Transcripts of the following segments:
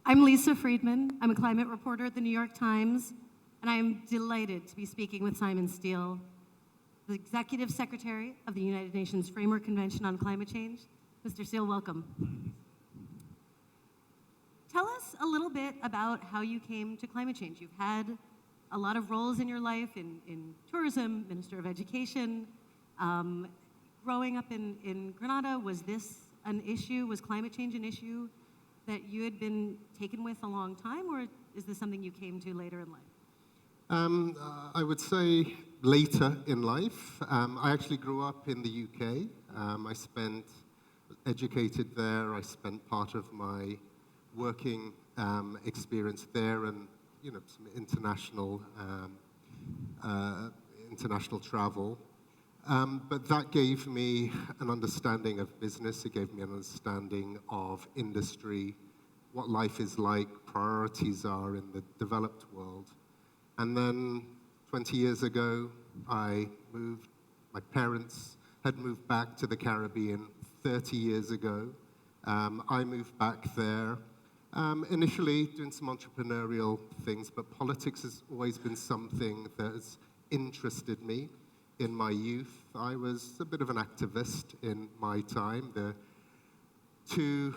I'm Lisa Friedman. I'm a climate reporter at the New York Times, and I am delighted to be speaking with Simon Stiell, the Executive Secretary of the United Nations Framework Convention on Climate Change. Mr. Stiell, welcome. Tell us a little bit about how you came to climate change. You've had a lot of roles in your life in tourism, Minister of Education. Growing up in Grenada, was this an issue? Was climate change an issue that you had been taken with a long time, or is this something you came to later in life? I would say later in life. I actually grew up in the UK. I spent, educated there. I spent part of my working experience there, and some international travel. But that gave me an understanding of business. It gave me an understanding of industry, what life is like, priorities are in the developed world. And then 20 years ago, my parents had moved back to the Caribbean 30 years ago. I moved back there, initially doing some entrepreneurial things, but politics has always been something that has interested me. In my youth, I was a bit of an activist in my time. The two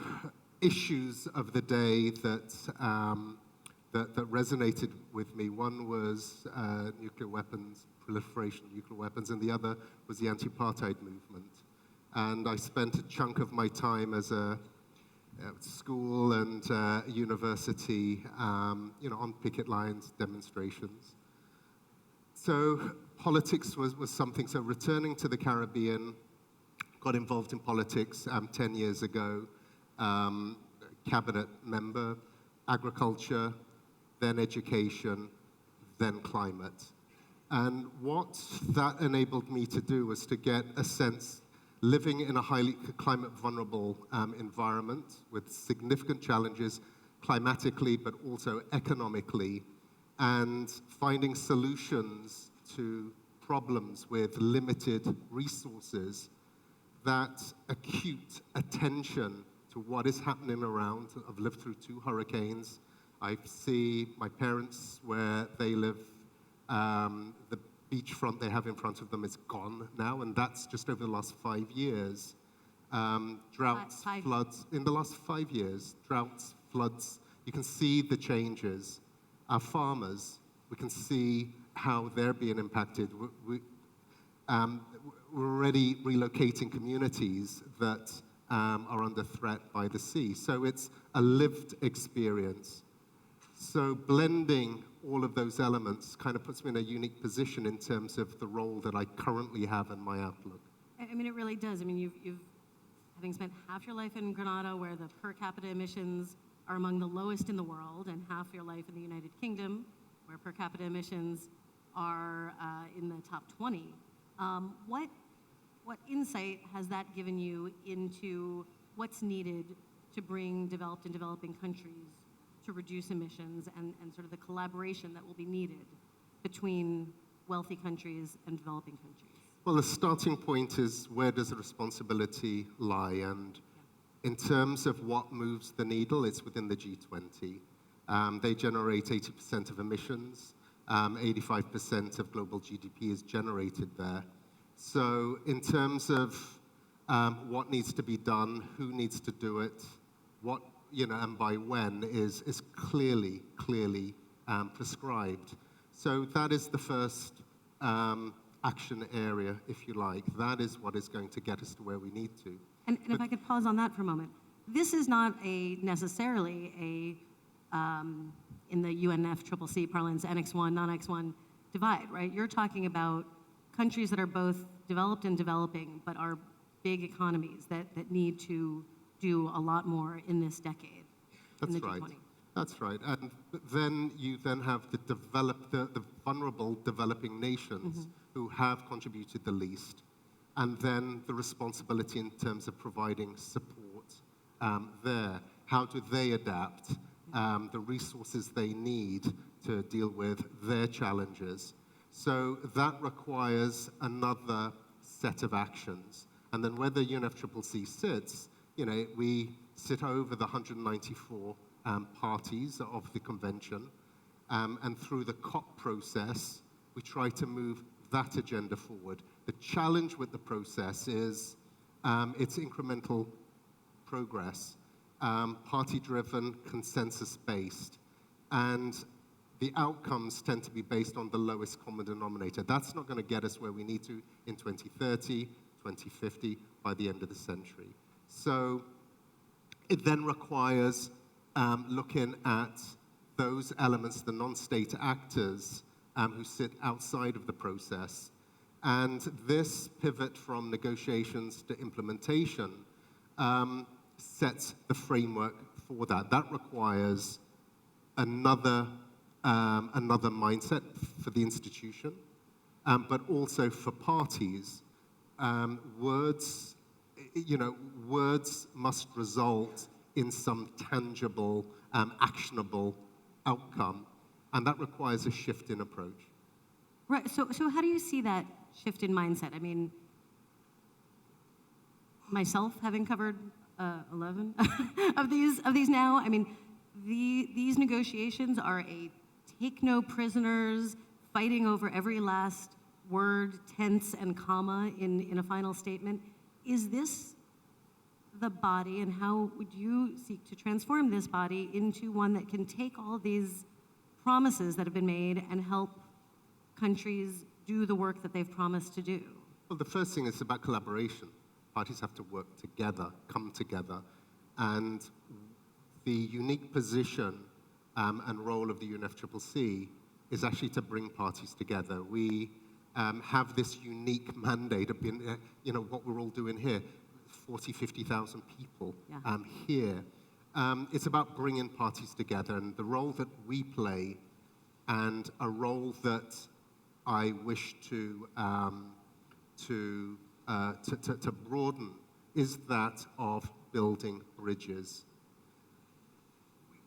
issues of the day that resonated with me, one was nuclear weapons, proliferation of nuclear weapons, and the other was the anti-apartheid movement. And I spent a chunk of my time as a school and university, on picket lines, demonstrations. So politics was something. So returning to the Caribbean, got involved in politics 10 years ago, cabinet member, agriculture, then education, then climate. And what that enabled me to do was to get a sense, living in a highly climate vulnerable environment with significant challenges climatically, but also economically, and finding solutions to problems with limited resources, that acute attention to what is happening around. I've lived through 2 hurricanes. I see my parents, where they live, the beachfront they have in front of them is gone now, and that's just over the last 5 years. Droughts, floods, in the last 5 years, droughts, floods, you can see the changes. Our farmers, we can see how they're being impacted. We're already relocating communities that are under threat by the sea. So it's a lived experience. So blending all of those elements kind of puts me in a unique position in terms of the role that I currently have in my outlook. I mean, it really does. I mean, you've having spent half your life in Grenada, where the per capita emissions are among the lowest in the world, and half your life in the United Kingdom, where per capita emissions are in the top 20. What insight has that given you into what's needed to bring developed and developing countries to reduce emissions, and sort of the collaboration that will be needed between wealthy countries and developing countries? Well, the starting point is, where does the responsibility lie? And in terms of what moves the needle, it's within the G20. They generate 80% of emissions. 85% of global GDP is generated there. So in terms of what needs to be done, who needs to do it, what, and by when is clearly prescribed. So that is the first action area, if you like. That is what is going to get us to where we need to. And if I could pause on that for a moment. This is not necessarily in the UNFCCC parlance, Annex 1, non-Annex 1 divide, right? You're talking about countries that are both developed and developing, but are big economies that need to do a lot more in this decade. That's right. G20. That's right. And then you have the vulnerable developing nations who have contributed the least, and then the responsibility in terms of providing support there. How do they adapt the resources they need to deal with their challenges? So that requires another set of actions. And then where the UNFCCC sits, we sit over the 194 parties of the convention, and through the COP process, we try to move that agenda forward. The challenge with the process is it's incremental progress, party-driven, consensus-based, and the outcomes tend to be based on the lowest common denominator. That's not going to get us where we need to in 2030, 2050, by the end of the century. So it then requires looking at those elements, the non-state actors who sit outside of the process. And this pivot from negotiations to implementation sets the framework for that. That requires another mindset for the institution, but also for parties. Words must result in some tangible, actionable outcome, and that requires a shift in approach. Right. So how do you see that shift in mindset? I mean, myself, having covered 11 of these now, I mean, these negotiations are a take no prisoners, fighting over every last word, tense, and comma in a final statement. Is this the body, and how would you seek to transform this body into one that can take all these promises that have been made and help countries do the work that they've promised to do? Well, the first thing is about collaboration. Parties have to work together, come together, and the unique position and role of the UNFCCC is actually to bring parties together. We have this unique mandate of being, what we're all doing here, 40, 50,000 people here. It's about bringing parties together, and the role that we play, and a role that I wish to broaden, is that of building bridges.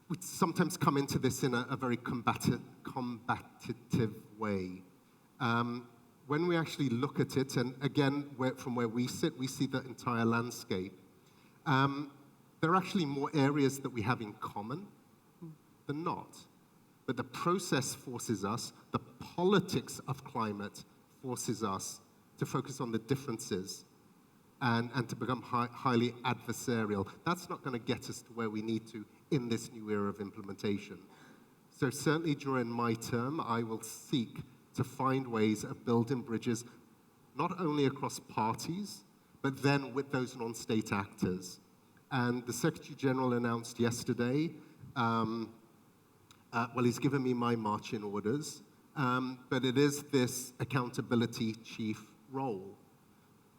We sometimes come into this in a very combative way. When we actually look at it, and again, from where we sit, we see the entire landscape. There are actually more areas that we have in common than not. But the process forces us, the politics of climate forces us to focus on the differences and to become highly adversarial. That's not going to get us to where we need to in this new era of implementation. So certainly during my term, I will seek to find ways of building bridges, not only across parties, but then with those non-state actors. And the Secretary General announced yesterday, he's given me my marching orders, but it is this accountability chief role.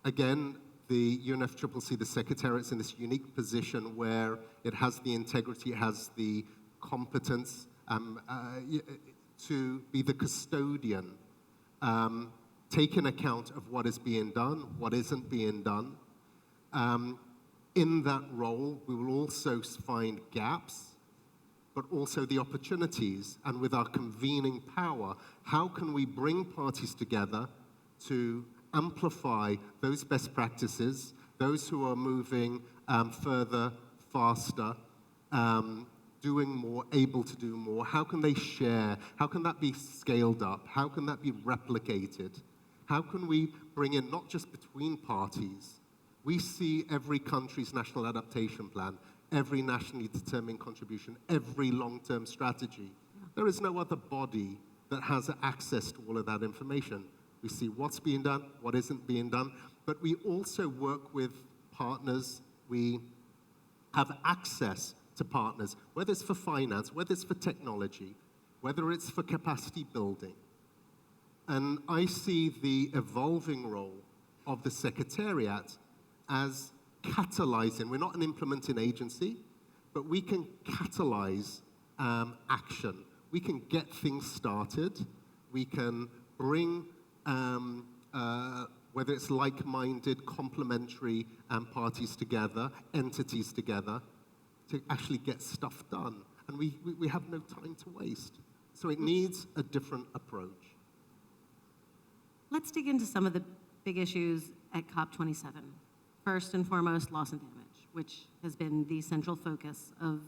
Again, the UNFCCC, the Secretariat's in this unique position where it has the integrity, it has the competence to be the custodian, taking account of what is being done, what isn't being done. In that role, we will also find gaps, but also the opportunities. And with our convening power, how can we bring parties together to amplify those best practices, those who are moving further, faster, doing more, able to do more? How can they share? How can that be scaled up? How can that be replicated? How can we bring in, not just between parties? We see every country's national adaptation plan, every nationally determined contribution, every long-term strategy. There is no other body that has access to all of that information. We see what's being done, what isn't being done, but we also work with partners. We have access to partners, whether it's for finance, whether it's for technology, whether it's for capacity building. And I see the evolving role of the Secretariat as catalyzing. We're not an implementing agency, but we can catalyze action. We can get things started. We can bring, whether it's like-minded, complementary parties together, entities together, to actually get stuff done. And we have no time to waste. So it needs a different approach. Let's dig into some of the big issues at COP27. First and foremost, loss and damage. which has been the central focus of,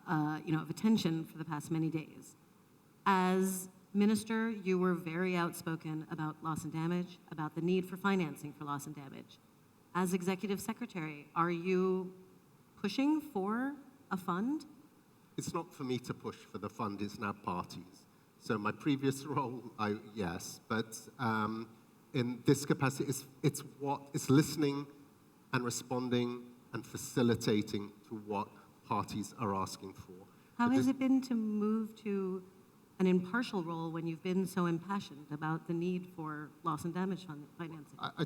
of attention for the past many days. As minister, you were very outspoken about loss and damage, about the need for financing for loss and damage. As executive secretary, are you pushing for a fund? It's not for me to push for the fund, it's now parties. So my previous role, yes, but in this capacity, it's listening and responding and facilitating to what parties are asking for. How has it been to move to an impartial role when you've been so impassioned about the need for loss and damage financing? I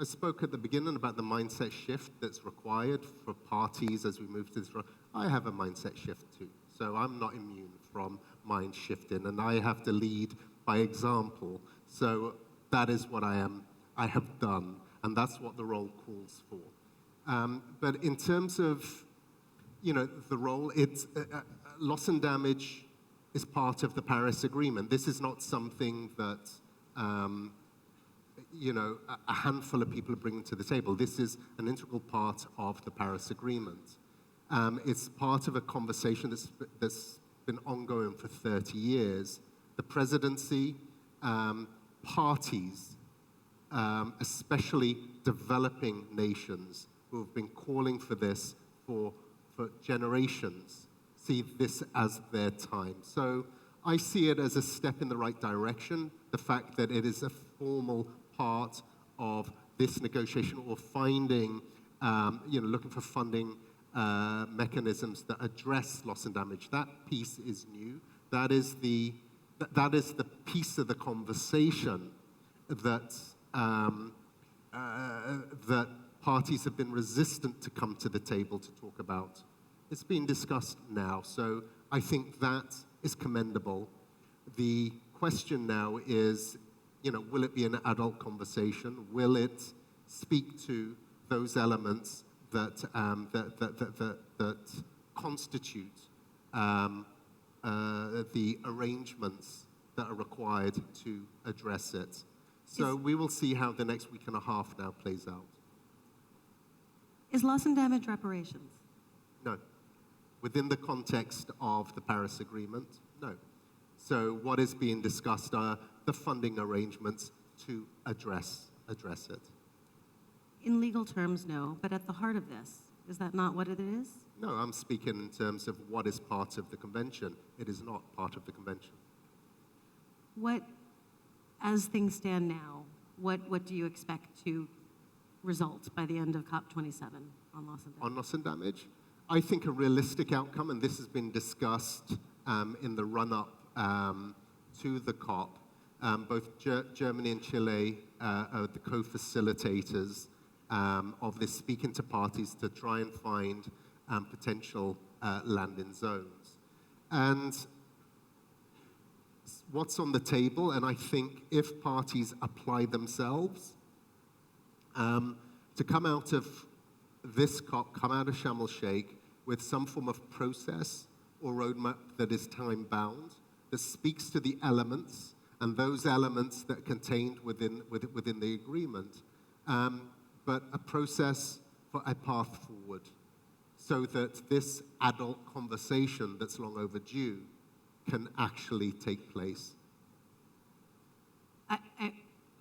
spoke at the beginning about the mindset shift that's required for parties as we move to this role. I have a mindset shift too, so I'm not immune from mind shifting, and I have to lead by example. So that is what I have done, and that's what the role calls for. But in terms of, the role, it's loss and damage is part of the Paris Agreement. This is not something that a handful of people are bringing to the table. This is an integral part of the Paris Agreement. It's part of a conversation that's been ongoing for 30 years. The presidency, parties, especially developing nations who have been calling for this for generations, see this as their time. So I see it as a step in the right direction, the fact that it is a formal part of this negotiation, or finding, looking for funding mechanisms that address loss and damage. That piece is new. That is the piece of the conversation that that parties have been resistant to come to the table to talk about. It's being discussed now, so I think that is commendable. The question now is, will it be an adult conversation? Will it speak to those elements that constitute the arrangements that are required to address it? So we will see how the next week and a half now plays out. Is loss and damage reparations? No. Within the context of the Paris Agreement, no. So what is being discussed are the funding arrangements to address it. In legal terms, no, but at the heart of this, is that not what it is? No, I'm speaking in terms of what is part of the convention. It is not part of the convention. What, as things stand now, what do you expect to result by the end of COP27 on loss and damage? On loss and damage, I think a realistic outcome, and this has been discussed in the run-up to the COP. Both Germany and Chile are the co-facilitators of this, speaking to parties to try and find potential landing zones. And what's on the table, and I think if parties apply themselves, to come out of this COP, come out of Sharm el-Sheikh with some form of process or roadmap that is time-bound, that speaks to the elements, and those elements that are contained within the agreement, but a process for a path forward, so that this adult conversation that's long overdue can actually take place.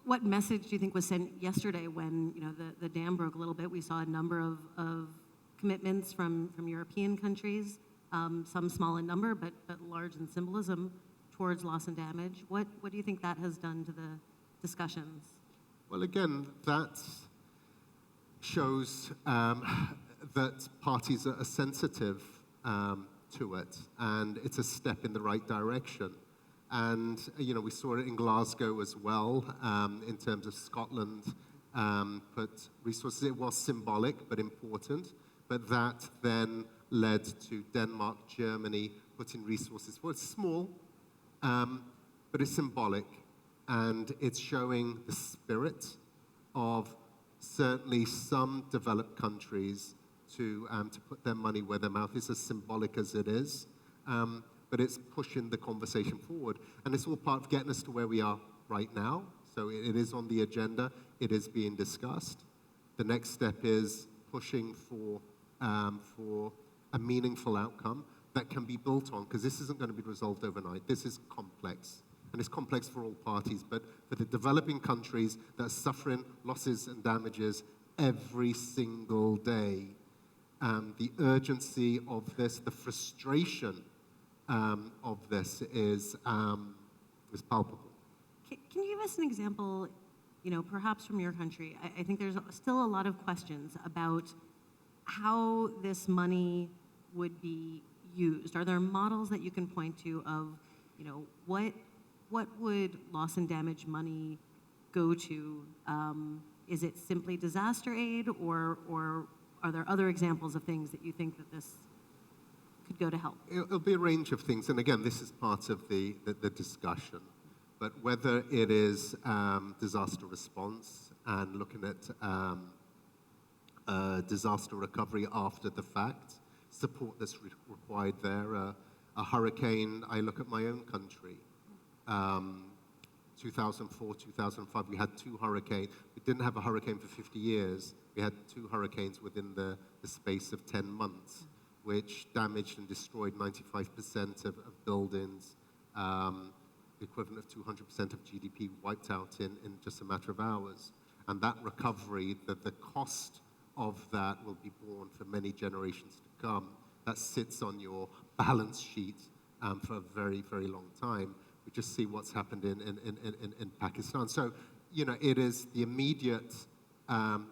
What message do you think was sent yesterday when the dam broke a little bit? We saw a number of commitments from European countries, some small in number, but large in symbolism, towards loss and damage. What do you think that has done to the discussions? Well, again, that shows that parties are sensitive to it, and it's a step in the right direction. And, we saw it in Glasgow as well, in terms of Scotland put resources. It was symbolic, but important. But that then led to Denmark, Germany putting resources. Well, it's small, but it's symbolic. And it's showing the spirit of certainly some developed countries to put their money where their mouth is, as symbolic as it is. But it's pushing the conversation forward. And it's all part of getting us to where we are right now. So it is on the agenda. It is being discussed. The next step is pushing for for a meaningful outcome that can be built on, because this isn't going to be resolved overnight. This is complex, and it's complex for all parties, but for the developing countries that are suffering losses and damages every single day, the urgency of this, the frustration of this is palpable. Can you give us an example, perhaps from your country? I think there's still a lot of questions about how this money would be used. Are there models that you can point to of, what would loss and damage money go to? Is it simply disaster aid, or are there other examples of things that you think that this could go to help? It'll be a range of things, and again, this is part of the discussion. But whether it is disaster response and looking at disaster recovery after the fact, support that's required there. A hurricane, I look at my own country. 2004, 2005, we had 2 hurricanes. We didn't have a hurricane for 50 years. We had 2 hurricanes within the space of 10 months, which damaged and destroyed 95% of buildings, the equivalent of 200% of GDP wiped out in just a matter of hours. And that recovery, the cost of that will be borne for many generations to come. That sits on your balance sheet for a very, very long time. We just see what's happened in Pakistan. So, it is the immediate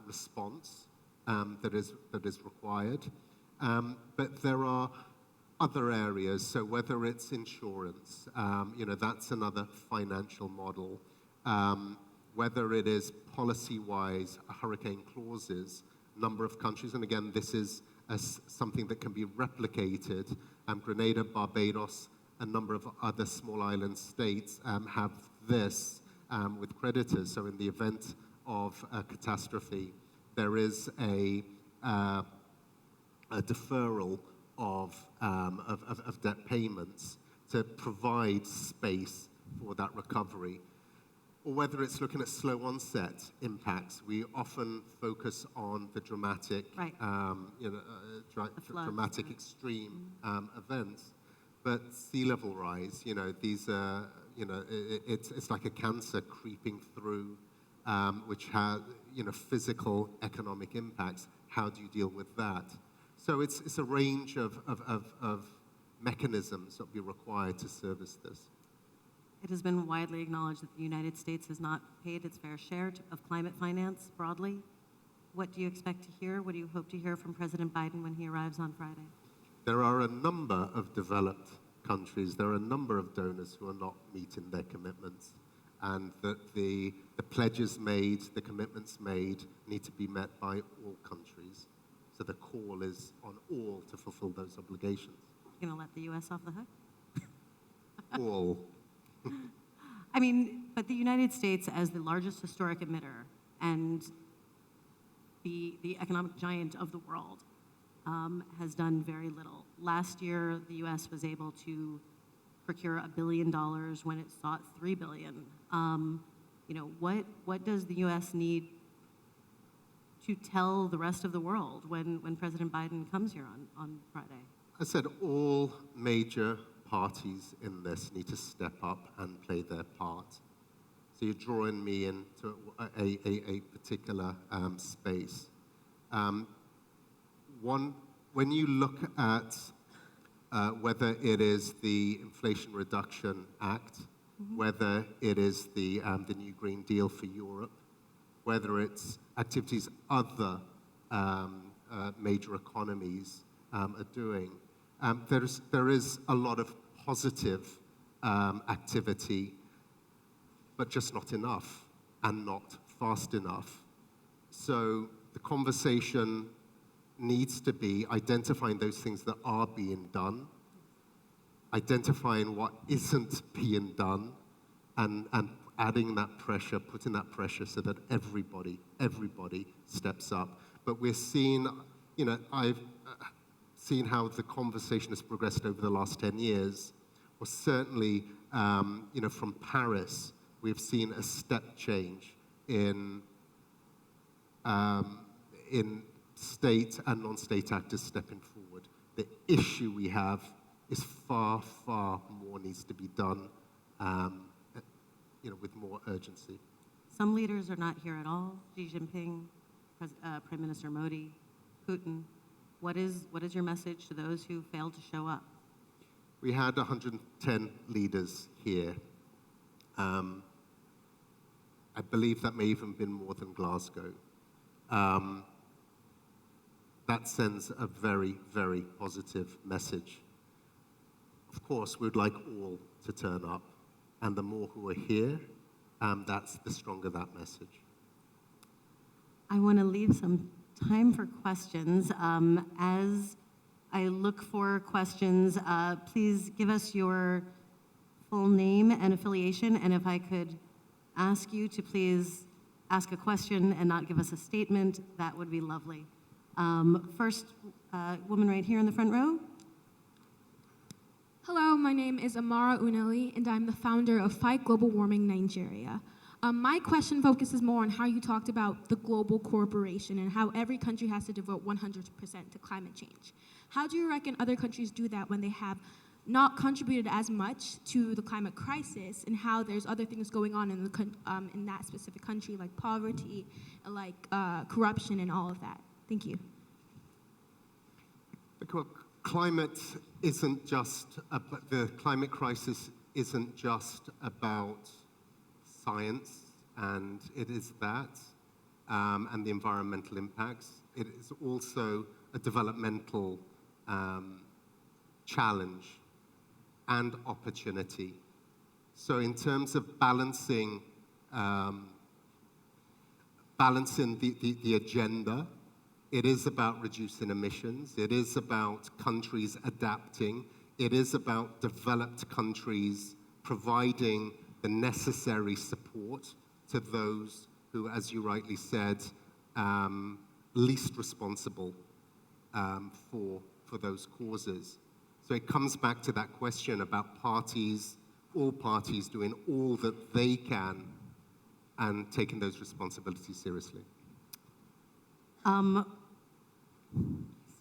response that is required. But there are other areas, so whether it's insurance, that's another financial model. Whether it is policy-wise, hurricane clauses, number of countries, and again, this is something that can be replicated. Grenada, Barbados, a number of other small island states have this with creditors. So in the event of a catastrophe, there is a deferral of debt payments to provide space for that recovery. Or whether it's looking at slow onset impacts, we often focus on the dramatic, right. Dramatic extreme events. But sea level rise, these are, it's like a cancer creeping through, which has, physical, economic impacts. How do you deal with that? So it's a range of mechanisms that will be required to service this. It has been widely acknowledged that the United States has not paid its fair share of climate finance broadly. What do you expect to hear? What do you hope to hear from President Biden when he arrives on Friday? There are a number of developed countries, there are a number of donors who are not meeting their commitments, and that the pledges made, the commitments made, need to be met by all countries. So the call is on all to fulfill those obligations. You're going to let the U.S. off the hook? All. But the United States, as the largest historic emitter and the economic giant of the world, has done very little. Last year, the U.S. was able to procure $1 billion when it sought $3 billion. What does the U.S. need to tell the rest of the world when President Biden comes here on Friday? I said all major parties in this need to step up and play their part. So you're drawing me into a particular space. When you look at whether it is the Inflation Reduction Act, whether it is the New Green Deal for Europe, whether it's activities other major economies are doing, there is a lot of positive activity, but just not enough and not fast enough. So the conversation needs to be identifying those things that are being done, identifying what isn't being done, and adding that pressure, putting that pressure so that everybody steps up. But we're seeing, I've seen how the conversation has progressed over the last 10 years. Well, certainly, from Paris, we've seen a step change in state and non-state actors stepping forward. The issue we have is far, far more needs to be done, with more urgency. Some leaders are not here at all. Xi Jinping, Prime Minister Modi, Putin. What is your message to those who failed to show up? We had 110 leaders here. I believe that may even been more than Glasgow. That sends a very, very positive message. Of course, we'd like all to turn up, and the more who are here, that's the stronger that message. I want to leave some time for questions. As I look for questions, please give us your full name and affiliation, and if I could ask you to please ask a question and not give us a statement, that would be lovely. First, woman right here in the front row. Hello, my name is Amara Unali, and I'm the founder of Fight Global Warming Nigeria. My question focuses more on how you talked about the global corporation and how every country has to devote 100% to climate change. How do you reckon other countries do that when they have not contributed as much to the climate crisis, and how there's other things going on in that specific country, like poverty, like corruption, and all of that? Thank you. Climate isn't just the climate crisis isn't just about science, and it is that, and the environmental impacts. It is also a developmental challenge and opportunity. So in terms of balancing the agenda, it is about reducing emissions. It is about countries adapting. It is about developed countries providing the necessary support to those who, as you rightly said, least responsible for those causes. So it comes back to that question about all parties doing all that they can and taking those responsibilities seriously.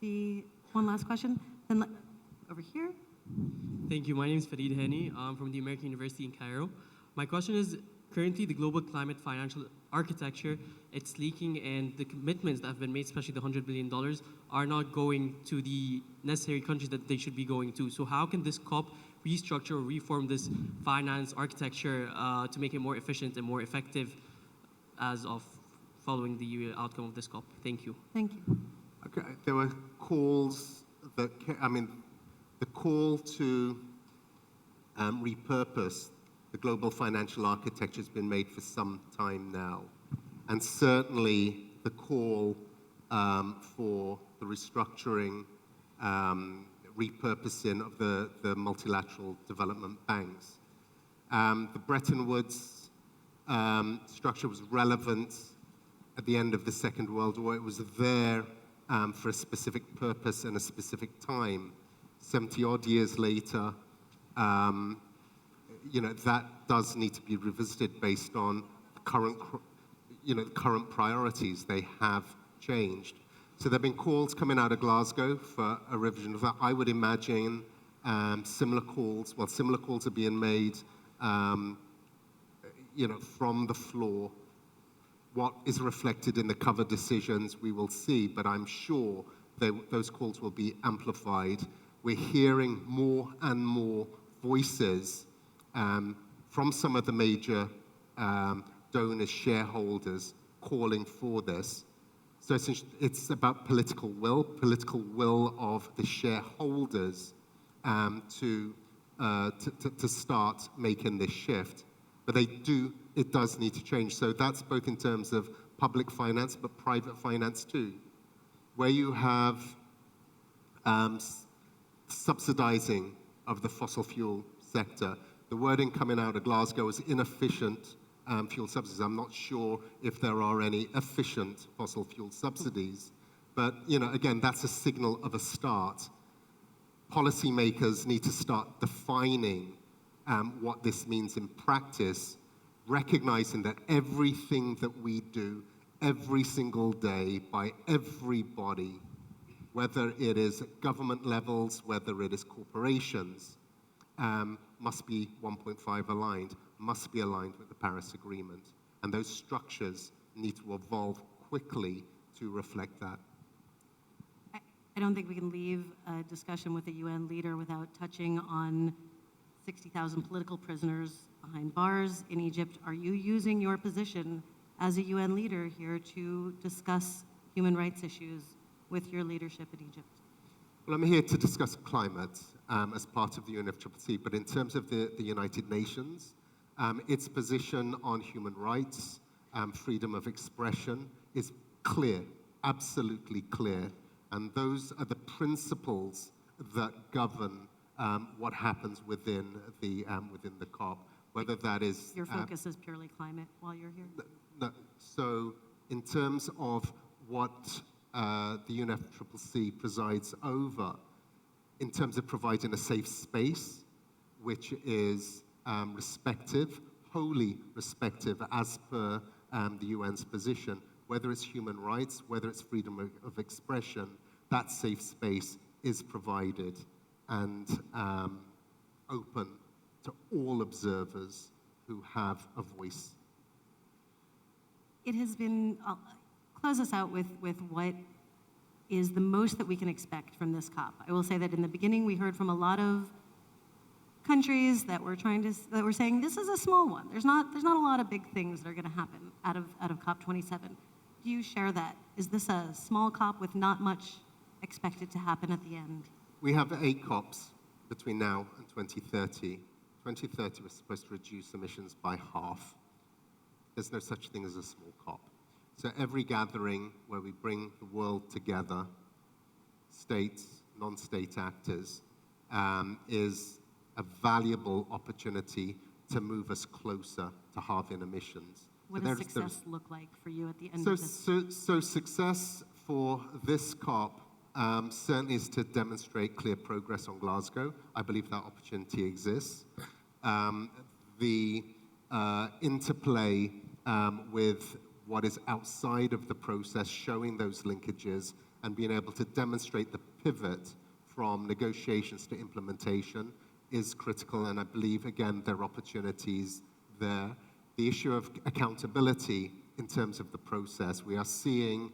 See, one last question. Then over here. Thank you. My name is Farid Hani. I'm from the American University in Cairo. My question is, currently the global climate financial architecture, it's leaking, and the commitments that have been made, especially the $100 billion, are not going to the necessary countries that they should be going to. So how can this COP restructure or reform this finance architecture to make it more efficient and more effective as of following the outcome of this COP? Thank you. Thank you. Okay, there were calls the call to repurpose the global financial architecture has been made for some time now. And certainly the call for the restructuring, repurposing of the multilateral development banks. The Bretton Woods structure was relevant at the end of the Second World War. It was there for a specific purpose and a specific time. 70-odd years later, that does need to be revisited based on current priorities. They have changed. So there have been calls coming out of Glasgow for a revision of that. I would imagine similar calls are being made, from the floor. What is reflected in the cover decisions, we will see, but I'm sure those calls will be amplified. We're hearing more and more voices from some of the major donors, shareholders, calling for this. So it's about political will of the shareholders to start making this shift. But it does need to change. So that's both in terms of public finance, but private finance too, where you have subsidizing of the fossil fuel sector. The wording coming out of Glasgow is inefficient fuel subsidies. I'm not sure if there are any efficient fossil fuel subsidies, but again, that's a signal of a start. Policymakers need to start defining what this means in practice, recognizing that everything that we do, every single day by everybody, whether it is at government levels, whether it is corporations, must be 1.5 aligned, must be aligned with the Paris Agreement. And those structures need to evolve quickly to reflect that. I don't think we can leave a discussion with a UN leader without touching on 60,000 political prisoners behind bars in Egypt. Are you using your position as a UN leader here to discuss human rights issues with your leadership in Egypt? Well, I'm here to discuss climate as part of the UNFCCC, but in terms of the United Nations, its position on human rights, freedom of expression is clear, absolutely clear, and those are the principles that govern what happens within the COP, whether that is... Your focus is purely climate while you're here? No, so in terms of what the UNFCCC presides over, in terms of providing a safe space, which is respective, wholly respective as per the UN's position, whether it's human rights, whether it's freedom of expression, that safe space is provided and open to all observers who have a voice. It has been, I'll close us out with what is the most that we can expect from this COP. I will say that in the beginning we heard from a lot of countries that were saying this is a small one. There's not a lot of big things that are going to happen out of COP27. Do you share that? Is this a small COP with not much expected to happen at the end? We have 8 COPs between now and 2030. 2030 was supposed to reduce emissions by half. There's no such thing as a small COP. So every gathering where we bring the world together, states, non-state actors, is a valuable opportunity to move us closer to halving emissions. What does success look like for you at the end of this? So success for this COP certainly is to demonstrate clear progress on Glasgow. I believe that opportunity exists. The interplay with what is outside of the process, showing those linkages and being able to demonstrate the pivot from negotiations to implementation is critical, and I believe, again, there are opportunities there. The issue of accountability in terms of the process, we are seeing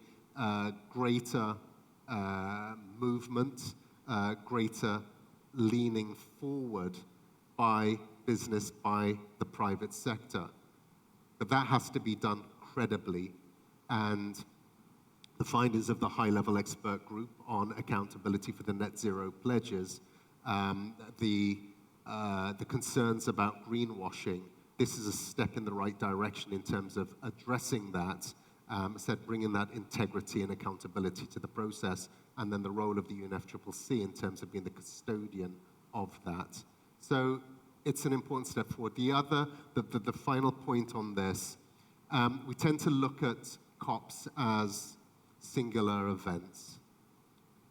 greater movement, greater leaning forward by business, by the private sector. But that has to be done credibly, and the findings of the high-level expert group on accountability for the net zero pledges, the concerns about greenwashing, this is a step in the right direction in terms of addressing that, bringing that integrity and accountability to the process, and then the role of the UNFCCC in terms of being the custodian of that. So it's an important step forward. The final point on this, we tend to look at COPs as singular events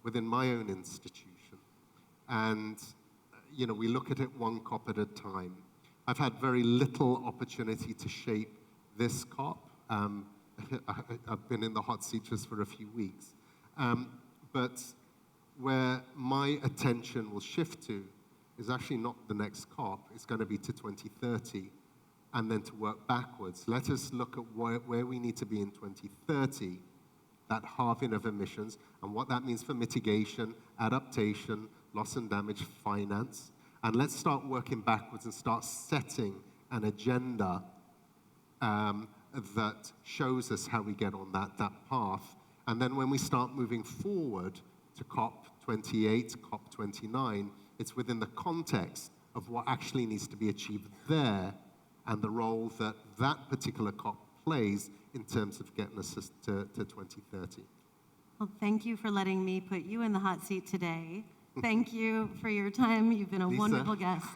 within my own institution. And, we look at it one COP at a time. I've had very little opportunity to shape this COP. I've been in the hot seat just for a few weeks. But where my attention will shift to is actually not the next COP. It's going to be to 2030, and then to work backwards. Let us look at where we need to be in 2030, that halving of emissions, and what that means for mitigation, adaptation, loss and damage, finance. And let's start working backwards and start setting an agenda that shows us how we get on that path. And then when we start moving forward to COP28, COP29, it's within the context of what actually needs to be achieved there and the role that that particular COP plays in terms of getting us to 2030. Well, thank you for letting me put you in the hot seat today. Thank you for your time. You've been a Lisa, wonderful guest.